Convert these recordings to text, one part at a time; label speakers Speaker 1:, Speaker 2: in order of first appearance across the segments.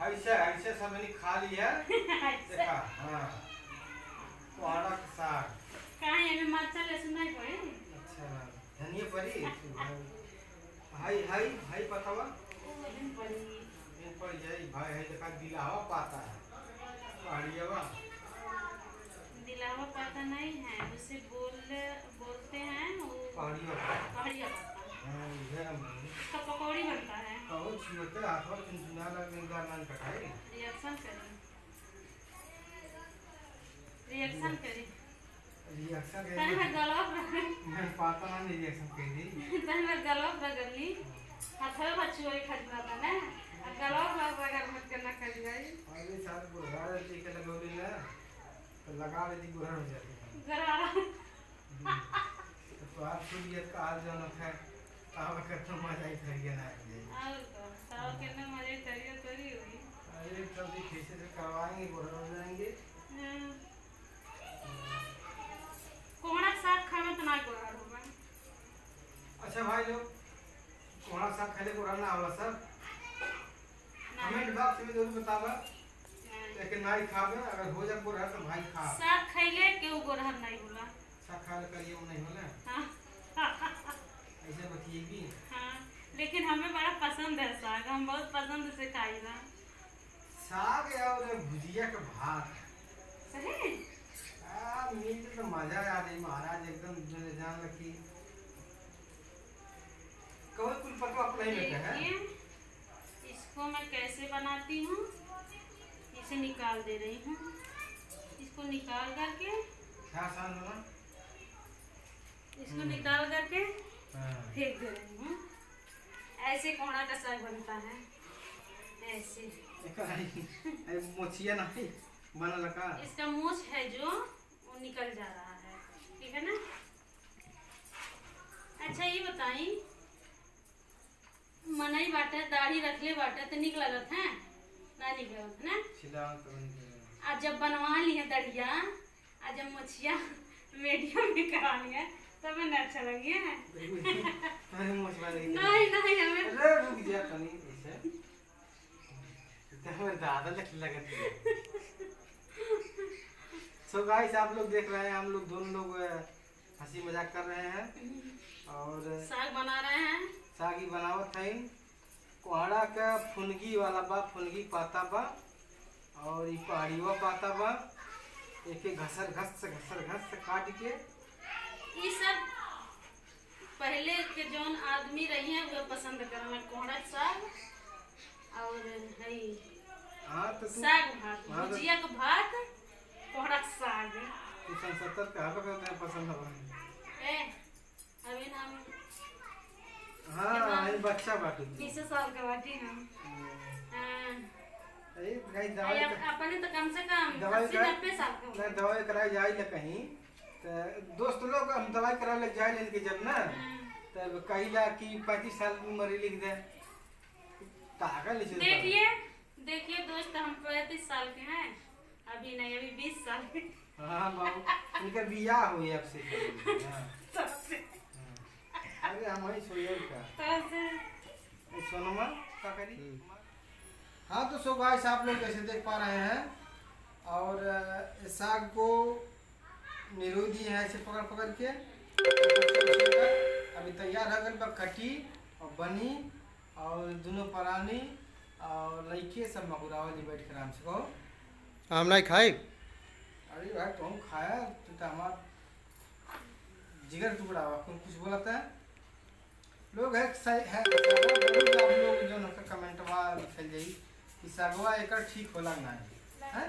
Speaker 1: ऐसे ऐसे सब मैंने खा लिया। देखा हाँ कोहड़ा का साग।
Speaker 2: कहाँ है में मरचा लहसुन नहीं पड़े।
Speaker 1: अच्छा धनिया पड़ी हाई हाई हाई पतावा
Speaker 2: ओ दिन पड़ी।
Speaker 1: ये पड़ जाए भाई है देखा दिलावा पाता है पहाड़ियावा।
Speaker 2: दिलावा पाता नहीं है उसे बोलते हैं वो
Speaker 1: पहाड़िया
Speaker 2: पहाड़िया पाता।
Speaker 1: हाँ ये हम
Speaker 2: उसका पकौड़ी बनता है।
Speaker 1: कहो छिलते हाथ और चुनचुना लगे गाना कटाई
Speaker 2: रिएक्शन करी रिएक्शन करी
Speaker 1: रिएक्शन
Speaker 2: तने में गलत
Speaker 1: मैं पाता ना रिएक्शन कर दी
Speaker 2: तने में गलत रगड़ली हाथों बच्चों ही खरीदना था ना अब गलत रगड़ मत करना कर जाए।
Speaker 1: अरे साथ बुढ़ा रहती के लगोली ना तो लगा लेती बुढ़ा हो जाती है
Speaker 2: गरवारा
Speaker 1: तो आप सूर्य का आज जो है कहाँ करना मजा ही खरीदे ना
Speaker 2: और तो साल के ना मजे करिए तोरी हुई।
Speaker 1: अरे जल्दी खींचे से करवाएंगे बुढ़ा हो जाएंगे।
Speaker 2: कोहड़ा साग खाना तो ना गोरा होगा।
Speaker 1: अच्छा भाई लोग कोहड़ा साग खाने को रहना होला सब कमेंट बॉक्स में जरूर बतावा लेकिन नहीं खावे अगर हो जाए बुढ़ा तो भाई खा
Speaker 2: साग खैले केहू गोरा नहीं होला।
Speaker 1: साग खा ले करिए वो नहीं होला
Speaker 2: हाँ
Speaker 1: ऐसे बतिएगी।
Speaker 2: हाँ लेकिन हमें बड़ा पसंद है साग हम बहुत पसंद से खाईला।
Speaker 1: साग और भुजिया का भात
Speaker 2: सही
Speaker 1: मीट तो मजा आ रही महाराज एकदम जान रखी कौन कुल पता आप नहीं लेते हैं।
Speaker 2: देखिए इसको मैं कैसे बनाती हूँ इसे निकाल दे रही हूँ। इसको निकाल करके
Speaker 1: क्या आसान होना
Speaker 2: इसको निकाल करके
Speaker 1: हाँ।
Speaker 2: फेंक दे रही हूँ। ऐसे कोहड़ा का साग बनता है ऐसे।
Speaker 1: मोचिया नहीं बना लगा
Speaker 2: इसका मूछ है जो वो निकल जा रहा है ठीक है ना। अच्छा ये बताई मनई बाटे दाढ़ी रखले बाटे तो निक लगत है ना निक लगत है ना।
Speaker 1: छिला तो नहीं
Speaker 2: आज जब बनवा ली है दड़िया आज जब मोचिया मीडियम में करा लिया तब मैं अच्छा लगी है।
Speaker 1: अरे मोच वाले
Speaker 2: नहीं नहीं हमें
Speaker 1: अरे रुक जा तनी ऐसे तो दादा लगती है। सो गाइस आप लोग देख रहे हैं हम लोग दोनों लोग हंसी मजाक कर रहे हैं और
Speaker 2: साग बना रहे हैं।
Speaker 1: साग ही बनावत है कोहड़ा का फुनगी वाला बा फुनगी पाता बा और ये पहाड़िया पाता बा एक एक घसर घस काट के
Speaker 2: ये सब पहले के जौन आदमी रही हैं वो पसंद करना कोहड़ा साग और है
Speaker 1: हाँ तो
Speaker 2: साग भात भुजिया का भात कोहड़ा साग
Speaker 1: तू 70 का करते हैं पसंद है
Speaker 2: ए अभी हम
Speaker 1: हाँ ये बच्चा बाटू
Speaker 2: 20 साल का बाटी हम
Speaker 1: अरे भाई दवाई
Speaker 2: अपने तो कम से कम
Speaker 1: दवाई
Speaker 2: 80-90 साल का
Speaker 1: नहीं दवाई कराई जाए ना कहीं तो दोस्त लोग हम दवाई करा ले जाए लेके जब ना तब कहिला कि 35 साल की उम्र लिख दे ताकत ले
Speaker 2: देखिए देखिए दोस्त हम 35 साल के हैं अभी नहीं अभी 20 साल के।
Speaker 1: हाँ बाबू इनका बियाह हुई अब से हाँ। अरे हम ही सोये का सोनमा क्या करी। हाँ तो सो गाइस आप लोग जैसे देख पा रहे हैं और इस साग को निरोई दिए हैं ऐसे पकड़ पकड़ के अभी तैयार हो गई कटी और बनी और दोनों परानी और लड़के सब मकुरावा जी बैठ कर आराम से कहो हम नहीं खाए। अरे भाई तुम खाया तो हमारा जिगर टुकड़ा कुछ बोला था लोग है सही है आप लोग जो ना कमेंटवा लिखल जाई कि सागवा एकर ठीक होला ना है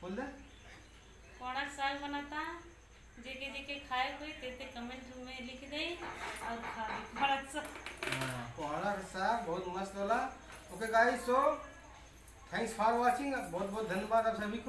Speaker 1: बोल दे
Speaker 2: कोहड़ा साग बनाता जेके जेके खाए कोई तेते कमेंट में लिख दे और खा ले कोहड़ा साग।
Speaker 1: हां कोहड़ा का साग बहुत मस्त होला। Okay guys so thanks for watching बहुत बहुत धन्यवाद आप सभी को।